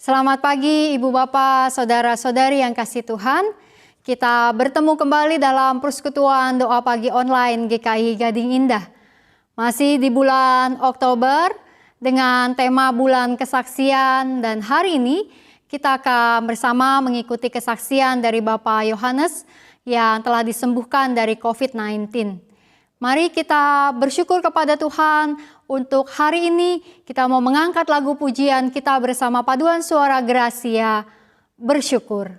Selamat pagi Ibu Bapak, Saudara-saudari yang kasih Tuhan. Kita bertemu kembali dalam persekutuan doa pagi online GKI Gading Indah. Masih di bulan Oktober dengan tema bulan kesaksian, dan hari ini kita akan bersama mengikuti kesaksian dari Bapak Yohanes yang telah disembuhkan dari COVID-19. Mari kita bersyukur kepada Tuhan. Untuk hari ini kita mau mengangkat lagu pujian kita bersama paduan suara Gracia, bersyukur.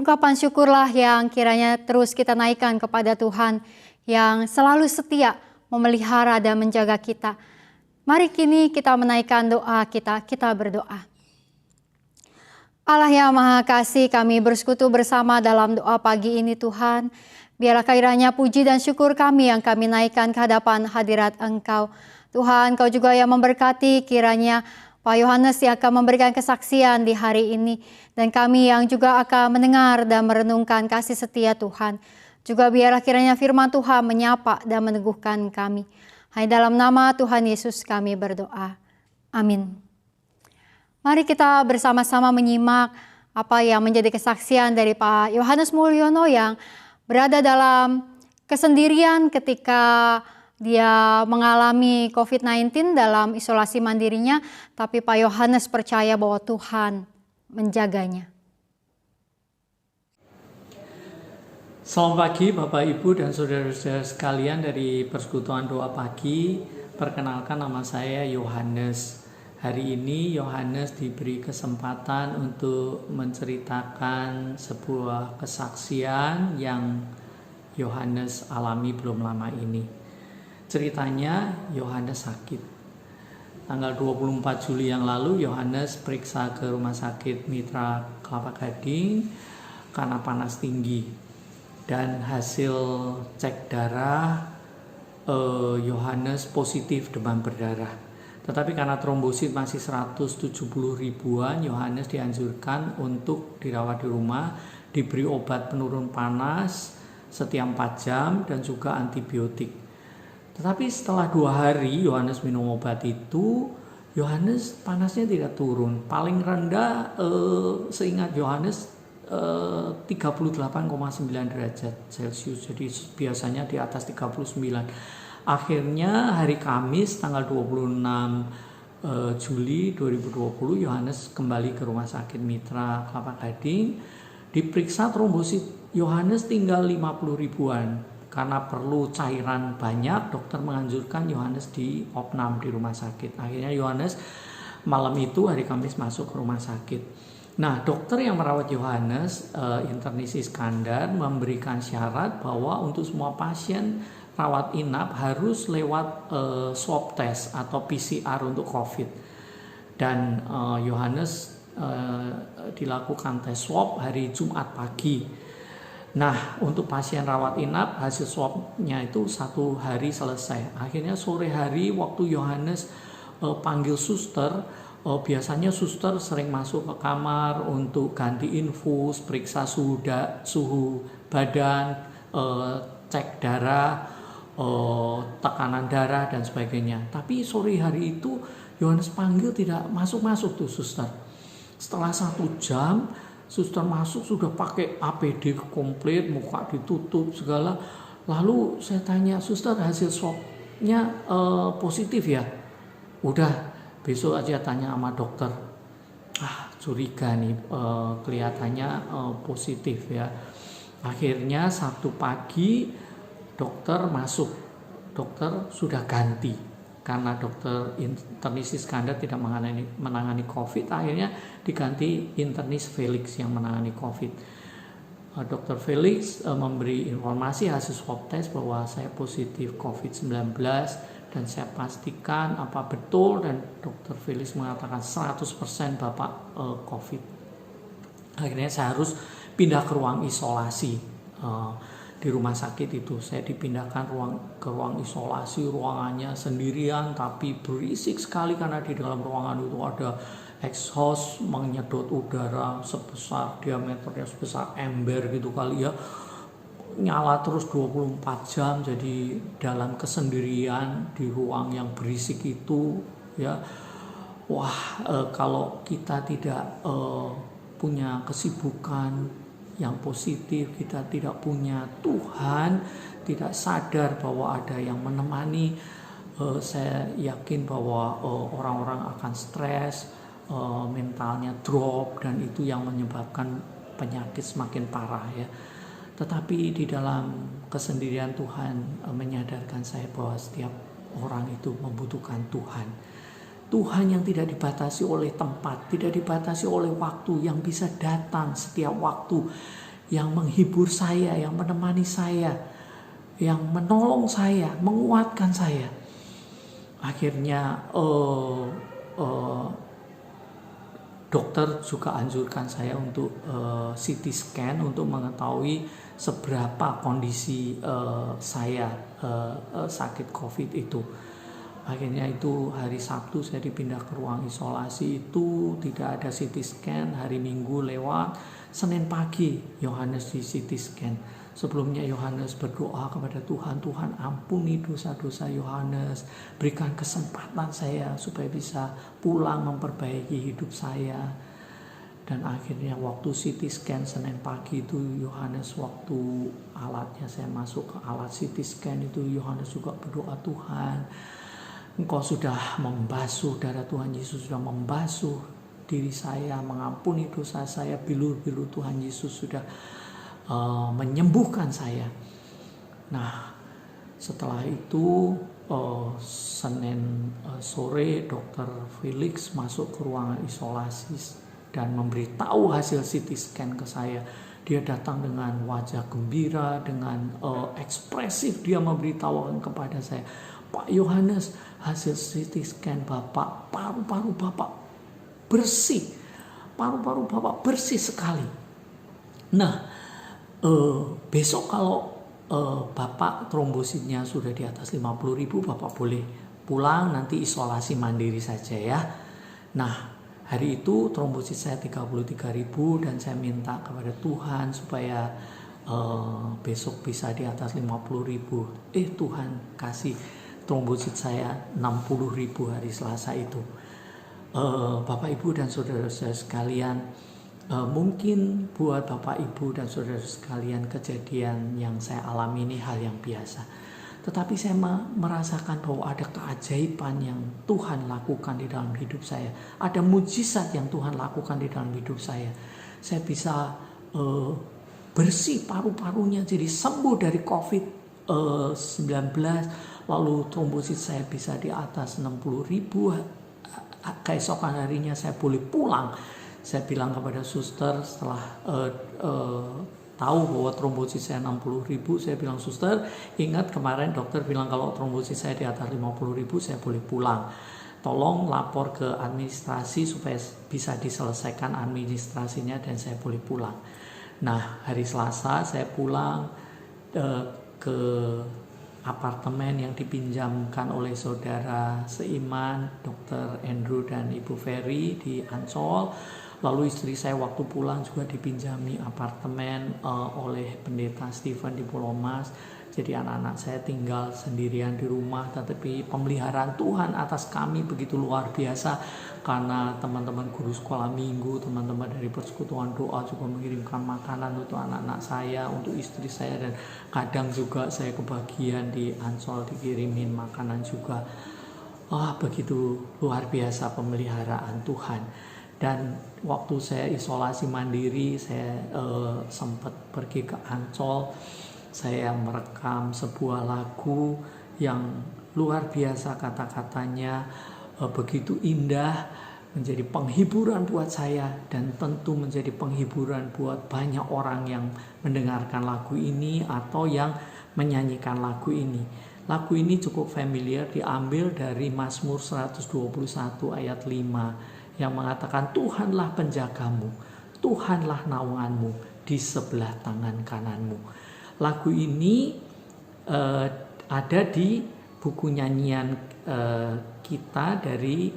Ungkapan syukurlah yang kiranya terus kita naikkan kepada Tuhan yang selalu setia memelihara dan menjaga kita. Mari kini kita menaikkan doa kita berdoa. Allah yang Maha Kasih, kami bersekutu bersama dalam doa pagi ini Tuhan. Biarlah kiranya puji dan syukur kami yang kami naikkan ke hadapan hadirat Engkau. Tuhan, Kau juga yang memberkati kiranya Pak Yohanes yang akan memberikan kesaksian di hari ini, dan kami yang juga akan mendengar dan merenungkan kasih setia Tuhan. Juga biarlah kiranya firman Tuhan menyapa dan meneguhkan kami. Hanya dalam nama Tuhan Yesus kami berdoa. Amin. Mari kita bersama-sama menyimak apa yang menjadi kesaksian dari Pak Yohanes Mulyono yang berada dalam kesendirian ketika dia mengalami COVID-19 dalam isolasi mandirinya, tapi Pak Yohanes percaya bahwa Tuhan menjaganya. Selamat pagi Bapak Ibu dan saudara-saudara sekalian dari Persekutuan Doa Pagi. Perkenalkan, nama saya Yohanes. Hari ini Yohanes diberi kesempatan untuk menceritakan sebuah kesaksian yang Yohanes alami belum lama ini. Ceritanya, Yohanes sakit. Tanggal 24 Juli yang lalu, Yohanes periksa ke Rumah Sakit Mitra Kelapa Gading karena panas tinggi. Dan hasil cek darah, Yohanes positif demam berdarah. Tetapi karena trombosit masih 170 ribuan, Yohanes dianjurkan untuk dirawat di rumah, diberi obat penurun panas setiap 4 jam dan juga antibiotik. Tetapi setelah 2 hari Yohanes minum obat itu, Yohanes panasnya tidak turun. Paling rendah seingat Yohanes 38,9 derajat Celcius. Jadi biasanya di atas 39. Akhirnya hari Kamis tanggal 26 Juli 2020 Yohanes kembali ke Rumah Sakit Mitra Kelapa Gading. Diperiksa trombosit Yohanes tinggal 50 ribuan. karena perlu cairan banyak, dokter menganjurkan Yohanes diopnam di rumah sakit. Akhirnya Yohanes malam itu hari Kamis masuk ke rumah sakit. Nah, dokter yang merawat Yohanes, internis Iskandar, memberikan syarat bahwa untuk semua pasien rawat inap harus lewat swab test atau PCR untuk COVID. Dan Yohanes dilakukan tes swab hari Jumat pagi. Nah, untuk pasien rawat inap, hasil swabnya itu 1 hari selesai. Akhirnya sore hari waktu Yohanes panggil suster, biasanya suster sering masuk ke kamar untuk ganti infus, periksa suhu badan, cek darah, tekanan darah dan sebagainya. Tapi sore hari itu Yohanes panggil tidak masuk-masuk tuh suster. Setelah 1 jam, suster masuk sudah pakai APD komplit, muka ditutup segala. Lalu saya tanya, suster hasil swabnya positif ya? Udah, besok aja tanya sama dokter. Curiga nih, kelihatannya positif ya. Akhirnya Sabtu pagi dokter masuk, dokter sudah ganti. Karena dokter internis Iskandar tidak menangani COVID, akhirnya diganti internis Felix yang menangani COVID. Dr. Felix memberi informasi hasil swab test bahwa saya positif COVID-19 dan saya pastikan apa betul, dan Dr. Felix mengatakan 100% Bapak COVID. Akhirnya saya harus pindah ke ruang isolasi. Di rumah sakit itu saya dipindahkan ke ruang isolasi, ruangannya sendirian tapi berisik sekali karena di dalam ruangan itu ada exhaust menyedot udara diameternya sebesar ember gitu kali ya, nyala terus 24 jam. Jadi dalam kesendirian di ruang yang berisik itu ya, kalau kita tidak punya kesibukan yang positif, kita tidak punya Tuhan, tidak sadar bahwa ada yang menemani, saya yakin bahwa orang-orang akan stres, mentalnya drop, dan itu yang menyebabkan penyakit semakin parah ya. Tetapi di dalam kesendirian Tuhan menyadarkan saya bahwa setiap orang itu membutuhkan Tuhan. Tuhan yang tidak dibatasi oleh tempat, tidak dibatasi oleh waktu, yang bisa datang setiap waktu, yang menghibur saya, yang menemani saya, yang menolong saya, menguatkan saya. Akhirnya dokter juga anjurkan saya untuk CT scan untuk mengetahui seberapa kondisi saya sakit COVID itu. Akhirnya itu hari Sabtu saya dipindah ke ruang isolasi, itu tidak ada CT scan. Hari Minggu lewat, Senin pagi Yohanes di CT scan. Sebelumnya Yohanes berdoa kepada Tuhan, Tuhan ampuni dosa-dosa Yohanes, berikan kesempatan saya supaya bisa pulang memperbaiki hidup saya. Dan akhirnya waktu CT scan Senin pagi itu Yohanes, waktu alatnya saya masuk ke alat CT scan itu, Yohanes juga berdoa, Tuhan Engkau sudah membasuh, darah Tuhan Yesus sudah membasuh diri saya, mengampuni dosa saya, bilur-bilur Tuhan Yesus sudah menyembuhkan saya. Nah, setelah itu Senin sore Dr. Felix masuk ke ruangan isolasi dan memberitahu hasil CT scan ke saya. Dia datang dengan wajah gembira, dengan ekspresif, dia memberitahukan kepada saya, Pak Yohanes, hasil CT scan Bapak, paru-paru Bapak bersih, paru-paru Bapak bersih sekali. Nah, besok kalau Bapak trombositnya sudah di atas 50.000, Bapak boleh pulang, nanti isolasi mandiri saja ya. Nah, hari itu trombosit saya 33.000 dan saya minta kepada Tuhan supaya besok bisa di atas 50.000. Tuhan kasih trombosit saya 60.000 hari Selasa itu. Bapak Ibu dan saudara-saudara sekalian, mungkin buat Bapak Ibu dan saudara sekalian kejadian yang saya alami ini hal yang biasa. Tetapi saya merasakan bahwa ada keajaiban yang Tuhan lakukan di dalam hidup saya. Ada mujizat yang Tuhan lakukan di dalam hidup saya. Saya bisa bersih paru-parunya, jadi sembuh dari COVID lalu trombosit saya bisa di atas 60.000, keesokan harinya saya boleh pulang. Saya bilang kepada suster setelah tahu bahwa trombosit saya 60.000, saya bilang, suster, ingat kemarin dokter bilang kalau trombosit saya di atas 50.000 saya boleh pulang. Tolong lapor ke administrasi supaya bisa diselesaikan administrasinya dan saya boleh pulang. Nah, hari Selasa saya pulang ke apartemen yang dipinjamkan oleh saudara seiman, Dr. Andrew dan Ibu Ferry di Ancol. Lalu istri saya waktu pulang juga dipinjami apartemen oleh pendeta Stephen di Pulau Mas. Jadi anak-anak saya tinggal sendirian di rumah, tetapi pemeliharaan Tuhan atas kami begitu luar biasa, karena teman-teman guru sekolah minggu, teman-teman dari persekutuan doa juga mengirimkan makanan untuk anak-anak saya, untuk istri saya, dan kadang juga saya kebagian di Ancol dikirimin makanan juga. Begitu luar biasa pemeliharaan Tuhan. Dan waktu saya isolasi mandiri, saya sempat pergi ke Ancol. Saya merekam sebuah lagu yang luar biasa, kata-katanya begitu indah, menjadi penghiburan buat saya dan tentu menjadi penghiburan buat banyak orang yang mendengarkan lagu ini atau yang menyanyikan lagu ini. Lagu ini cukup familiar, diambil dari Mazmur 121 ayat 5 yang mengatakan, Tuhanlah penjagamu, Tuhanlah naunganmu di sebelah tangan kananmu. Lagu ini ada di buku nyanyian kita dari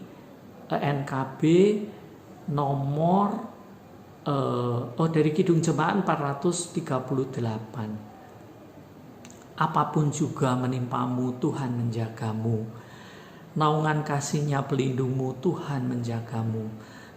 NKB nomor dari Kidung Jemaat 438. Apapun juga menimpamu, Tuhan menjagamu. Naungan kasih-Nya pelindungmu, Tuhan menjagamu.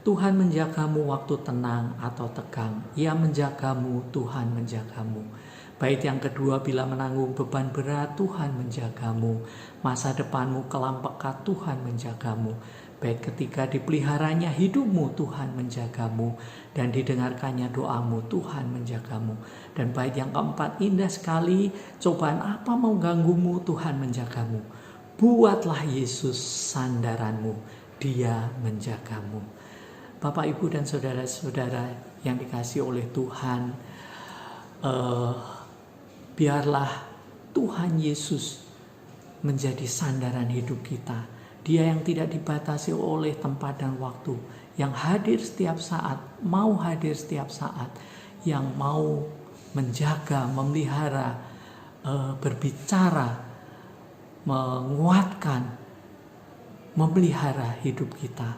Tuhan menjagamu waktu tenang atau tegang. Ia menjagamu, Tuhan menjagamu. Bait yang kedua, bila menanggung beban berat, Tuhan menjagamu. Masa depanmu kelam pekat, Tuhan menjagamu. Bait ketiga, dipeliharanya hidupmu, Tuhan menjagamu. Dan didengarkannya doamu, Tuhan menjagamu. Dan bait yang keempat, indah sekali, cobaan apa mau ganggumu, Tuhan menjagamu. Buatlah Yesus sandaranmu, Dia menjagamu. Bapak, Ibu, dan saudara-saudara yang dikasihi oleh Tuhan, biarlah Tuhan Yesus menjadi sandaran hidup kita. Dia yang tidak dibatasi oleh tempat dan waktu, yang hadir setiap saat, mau hadir setiap saat, yang mau menjaga, memelihara, berbicara, menguatkan, memelihara hidup kita.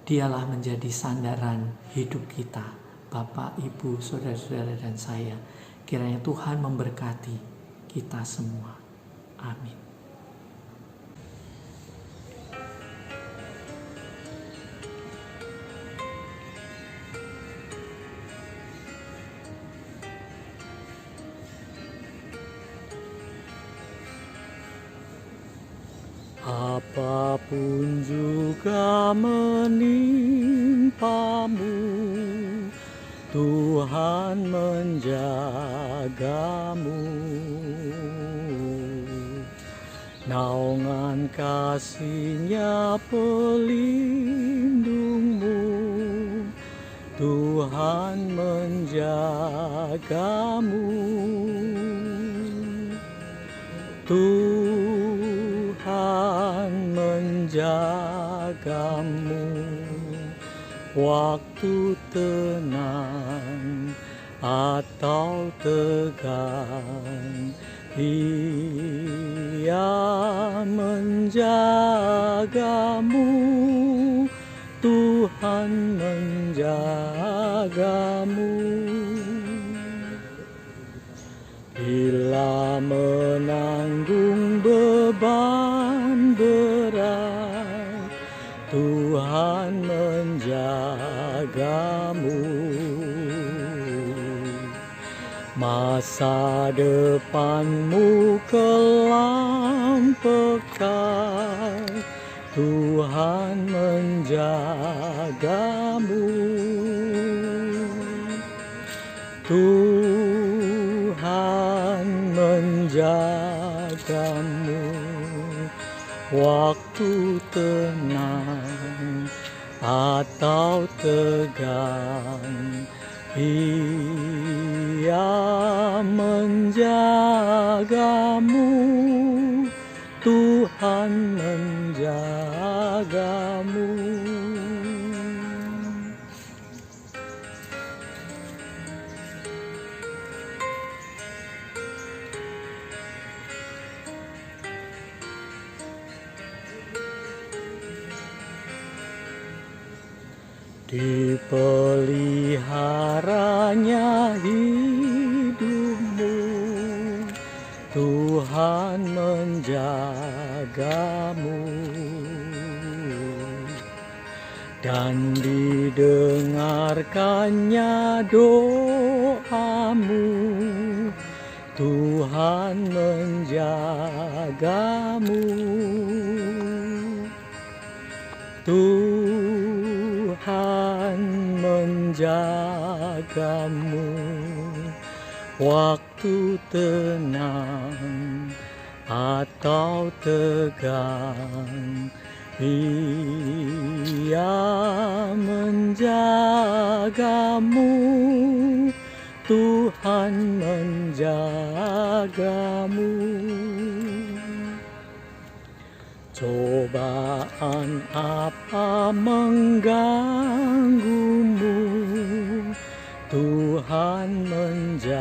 Dialah menjadi sandaran hidup kita, Bapak, Ibu, saudara-saudara, dan saya. Kiranya Tuhan memberkati kita semua. Amin. Apapun juga menimpamu, Tuhan menjagamu. Naungan kasih-Nya pelindungmu, Tuhan menjagamu. Tuhan menjagamu waktu tenang atau tegang. Dia menjagamu, Tuhan menjagamu. Bila menanggung beban berat, Tuhan menjagamu. Masa depanmu kelam pekat, Tuhan menjagamu. Tuhan menjagamu menjagamu waktu tenang atau tegang. Ia menjagamu, Tuhan menjagamu. Dipeliharanya hidupmu, Tuhan menjagamu, dan didengarkannya doamu, Tuhan menjagamu. Tuhan menjagamu waktu tenang atau tegang. Ia menjagamu, Tuhan menjagamu. Cobaan apa mengganggumu, Tuhan menjagamu.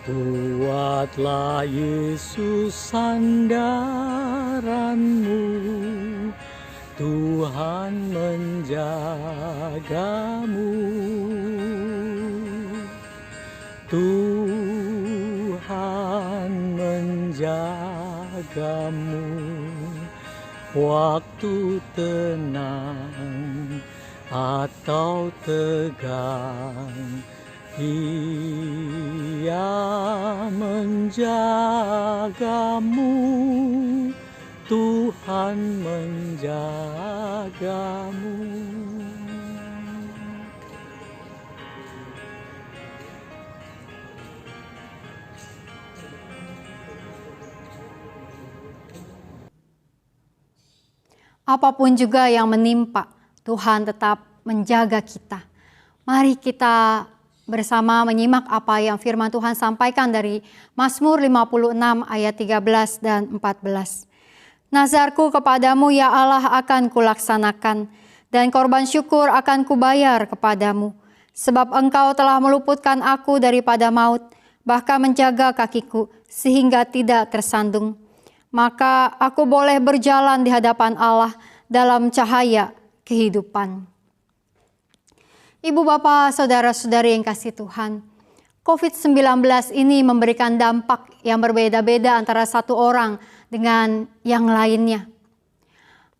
Buatlah Yesus sandaranmu, Tuhan menjagamu. Tuhan menjagamu waktu tenang atau tegang. Ia menjagamu, Tuhan menjagamu. Apapun juga yang menimpa, Tuhan tetap menjaga kita. Mari kita bersama menyimak apa yang firman Tuhan sampaikan dari Mazmur 56 ayat 13 dan 14. Nazarku kepadamu ya Allah akan kulaksanakan, dan korban syukur akan kubayar kepadamu. Sebab Engkau telah meluputkan aku daripada maut, bahkan menjaga kakiku sehingga tidak tersandung. Maka aku boleh berjalan di hadapan Allah dalam cahaya kehidupan. Ibu bapak, saudara-saudari yang kasih Tuhan, COVID-19 ini memberikan dampak yang berbeda-beda antara satu orang dengan yang lainnya.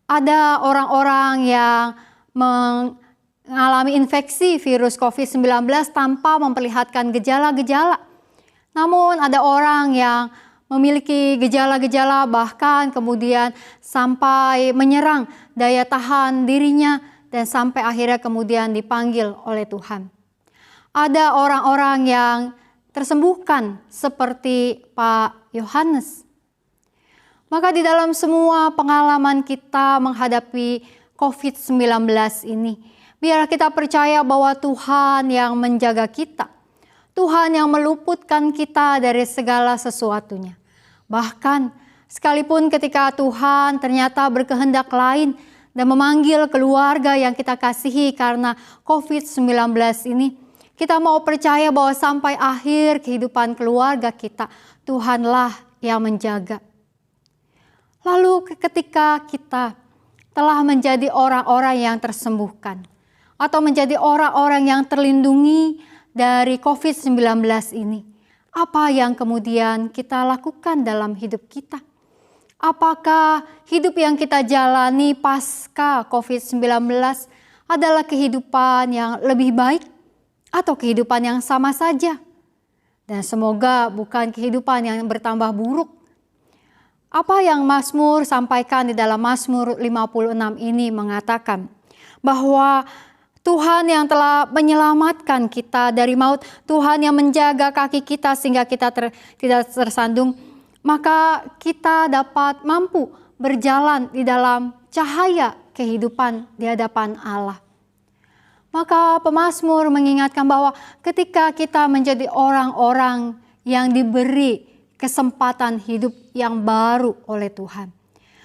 Ada orang-orang yang mengalami infeksi virus COVID-19 tanpa memperlihatkan gejala-gejala. Namun ada orang yang memiliki gejala-gejala bahkan kemudian sampai menyerang daya tahan dirinya dan sampai akhirnya kemudian dipanggil oleh Tuhan. Ada orang-orang yang tersembuhkan seperti Pak Yohanes. Maka di dalam semua pengalaman kita menghadapi COVID-19 ini, biar kita percaya bahwa Tuhan yang menjaga kita. Tuhan yang meluputkan kita dari segala sesuatunya. Bahkan sekalipun ketika Tuhan ternyata berkehendak lain dan memanggil keluarga yang kita kasihi karena COVID-19 ini, kita mau percaya bahwa sampai akhir kehidupan keluarga kita, Tuhanlah yang menjaga. Lalu ketika kita telah menjadi orang-orang yang tersembuhkan atau menjadi orang-orang yang terlindungi dari COVID-19 ini, apa yang kemudian kita lakukan dalam hidup kita? Apakah hidup yang kita jalani pasca COVID-19 adalah kehidupan yang lebih baik atau kehidupan yang sama saja? Dan semoga bukan kehidupan yang bertambah buruk. Apa yang Mazmur sampaikan di dalam Mazmur 56 ini mengatakan bahwa Tuhan yang telah menyelamatkan kita dari maut, Tuhan yang menjaga kaki kita sehingga kita tidak tersandung, maka kita dapat mampu berjalan di dalam cahaya kehidupan di hadapan Allah. Maka pemazmur mengingatkan bahwa ketika kita menjadi orang-orang yang diberi kesempatan hidup yang baru oleh Tuhan,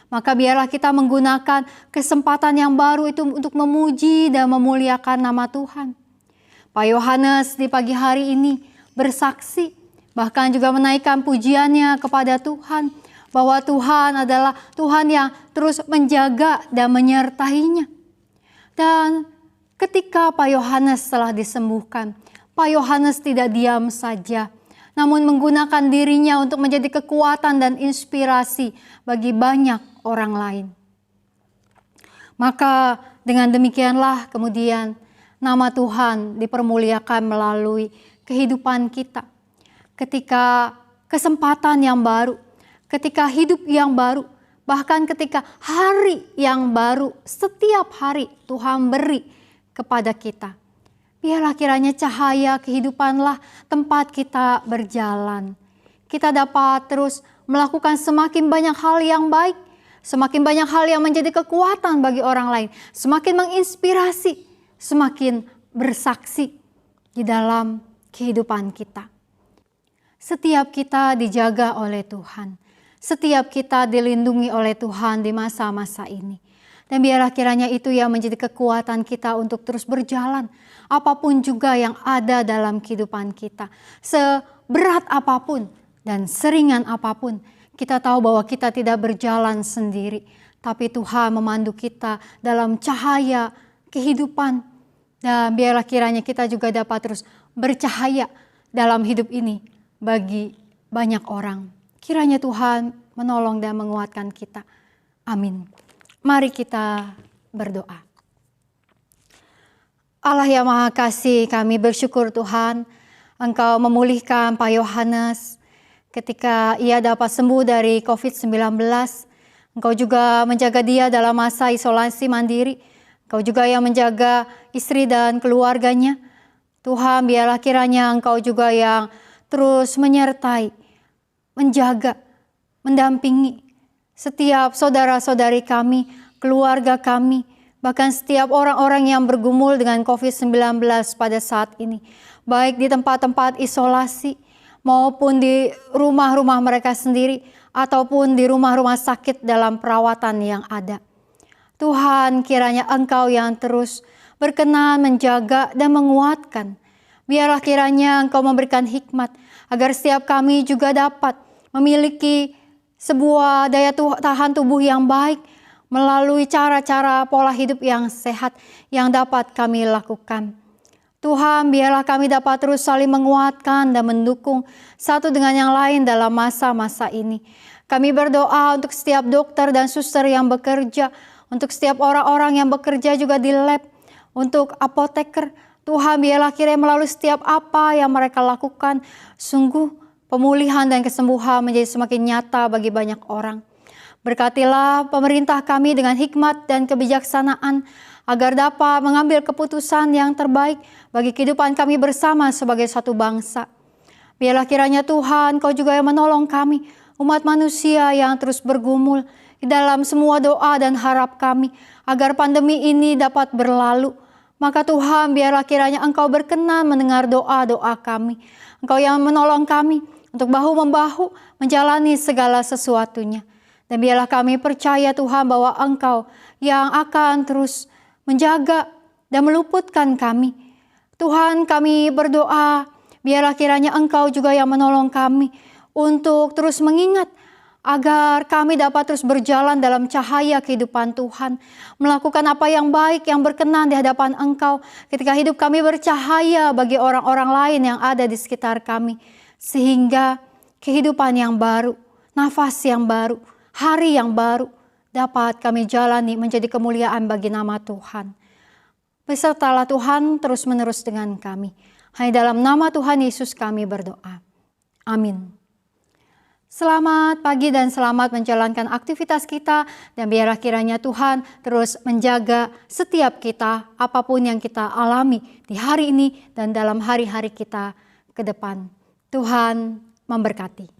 maka biarlah kita menggunakan kesempatan yang baru itu untuk memuji dan memuliakan nama Tuhan. Pak Yohanes di pagi hari ini bersaksi, bahkan juga menaikkan pujiannya kepada Tuhan, bahwa Tuhan adalah Tuhan yang terus menjaga dan menyertainya. Dan ketika Pak Yohanes telah disembuhkan, Pak Yohanes tidak diam saja, namun menggunakan dirinya untuk menjadi kekuatan dan inspirasi bagi banyak orang lain. Maka dengan demikianlah kemudian nama Tuhan dipermuliakan melalui kehidupan kita. Ketika kesempatan yang baru, ketika hidup yang baru, bahkan ketika hari yang baru setiap hari Tuhan beri kepada kita. Biarlah kiranya cahaya kehidupanlah tempat kita berjalan. Kita dapat terus melakukan semakin banyak hal yang baik, semakin banyak hal yang menjadi kekuatan bagi orang lain, semakin menginspirasi, semakin bersaksi di dalam kehidupan kita. Setiap kita dijaga oleh Tuhan, setiap kita dilindungi oleh Tuhan di masa-masa ini. Dan biarlah kiranya itu yang menjadi kekuatan kita untuk terus berjalan. Apapun juga yang ada dalam kehidupan kita. Seberat apapun dan seringan apapun. Kita tahu bahwa kita tidak berjalan sendiri. Tapi Tuhan memandu kita dalam cahaya kehidupan. Dan biarlah kiranya kita juga dapat terus bercahaya dalam hidup ini bagi banyak orang. Kiranya Tuhan menolong dan menguatkan kita. Amin. Mari kita berdoa. Allah yang Maha Kasih, kami bersyukur Tuhan, Engkau memulihkan Pak Yohanes ketika ia dapat sembuh dari COVID-19. Engkau juga menjaga dia dalam masa isolasi mandiri. Engkau juga yang menjaga istri dan keluarganya. Tuhan, biarlah kiranya Engkau juga yang terus menyertai, menjaga, mendampingi setiap saudara-saudari kami, keluarga kami, bahkan setiap orang-orang yang bergumul dengan COVID-19 pada saat ini. Baik di tempat-tempat isolasi maupun di rumah-rumah mereka sendiri ataupun di rumah-rumah sakit dalam perawatan yang ada. Tuhan, kiranya Engkau yang terus berkenan menjaga dan menguatkan. Biarlah kiranya Engkau memberikan hikmat agar setiap kami juga dapat memiliki sebuah daya tahan tubuh yang baik melalui cara-cara pola hidup yang sehat yang dapat kami lakukan. Tuhan, biarlah kami dapat terus saling menguatkan dan mendukung satu dengan yang lain dalam masa-masa ini. Kami berdoa untuk setiap dokter dan suster yang bekerja, untuk setiap orang-orang yang bekerja juga di lab, untuk apoteker. Tuhan, biarlah kiranya melalui setiap apa yang mereka lakukan, sungguh pemulihan dan kesembuhan menjadi semakin nyata bagi banyak orang. Berkatilah pemerintah kami dengan hikmat dan kebijaksanaan agar dapat mengambil keputusan yang terbaik bagi kehidupan kami bersama sebagai satu bangsa. Biarlah kiranya Tuhan, Kau juga yang menolong kami, umat manusia yang terus bergumul di dalam semua doa dan harap kami agar pandemi ini dapat berlalu. Maka Tuhan, biarlah kiranya Engkau berkenan mendengar doa-doa kami. Engkau yang menolong kami untuk bahu-membahu menjalani segala sesuatunya. Dan biarlah kami percaya Tuhan bahwa Engkau yang akan terus menjaga dan meluputkan kami. Tuhan, kami berdoa, biarlah kiranya Engkau juga yang menolong kami untuk terus mengingat agar kami dapat terus berjalan dalam cahaya kehidupan Tuhan. Melakukan apa yang baik, yang berkenan di hadapan Engkau ketika hidup kami bercahaya bagi orang-orang lain yang ada di sekitar kami. Sehingga kehidupan yang baru, nafas yang baru, hari yang baru dapat kami jalani menjadi kemuliaan bagi nama Tuhan. Besertalah Tuhan terus-menerus dengan kami. Hanya dalam nama Tuhan Yesus kami berdoa. Amin. Selamat pagi dan selamat menjalankan aktivitas kita, dan biarlah kiranya Tuhan terus menjaga setiap kita apapun yang kita alami di hari ini dan dalam hari-hari kita ke depan. Tuhan memberkati.